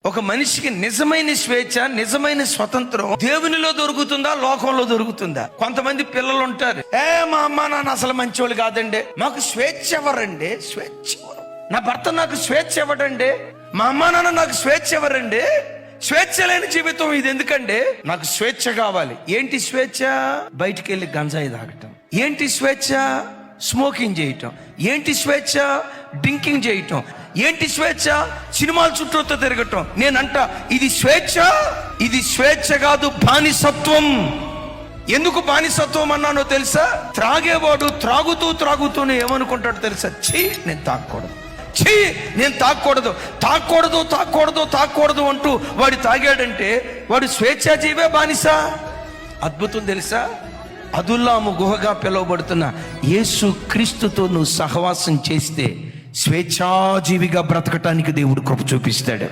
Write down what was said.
ఒక మనిషికి నిజమైన స్వేచ్ఛ, నిజమైన స్వతంత్రం దేవునిలో దొరుకుతుందా, లోకంలో దొరుకుతుందా? కొంతమంది పిల్లలు ఉంటారు, మా అమ్మ నాన్న అసలు మంచోళ్ళు కాదండి, మాకు స్వేచ్ఛ ఎవరండి? స్వేచ్ఛ నా భర్త నాకు స్వేచ్ఛ ఇవ్వడండి, మా అమ్మ నాన్న నాకు స్వేచ్ఛ ఎవరండి? స్వేచ్ఛ లేని జీవితం ఇది ఎందుకండి? నాకు స్వేచ్ఛ కావాలి. ఏంటి స్వేచ్ఛ? బయటికి వెళ్ళి గంజాయి తాగటం. ఏంటి స్వేచ్ఛ? స్మోకింగ్ చేయటం. ఏంటి స్వేచ్ఛ? డ్రింకింగ్ చేయటం. ఏంటి స్వేచ్ఛ? సినిమాల చుట్టూతో తిరగటం. నేనంట ఇది స్వేచ్ఛ? ఇది స్వేచ్ఛ కాదు, బానిసత్వం. ఎందుకు బానిసత్వం అన్నానో తెలుసా? త్రాగేవాడు త్రాగుతూనే ఏమనుకుంటాడు తెలుసా? ఛీ, నేను తాగకూడదు, ఛీ, నేను తాగకూడదు, తాగకూడదు తాగకూడదు తాగకూడదు అంటూ వాడు తాగాడంటే వాడు స్వేచ్ఛాజీవే బానిస. అద్భుతం తెలుసా? అదుల్లాము గుహగా పిలువబడుతున్న యేసు క్రీస్తుతో నువ్వు సహవాసం చేస్తే స్వేచ్ఛాజీవిగా బ్రతకటానికి దేవుడు కృప చూపిస్తాడు.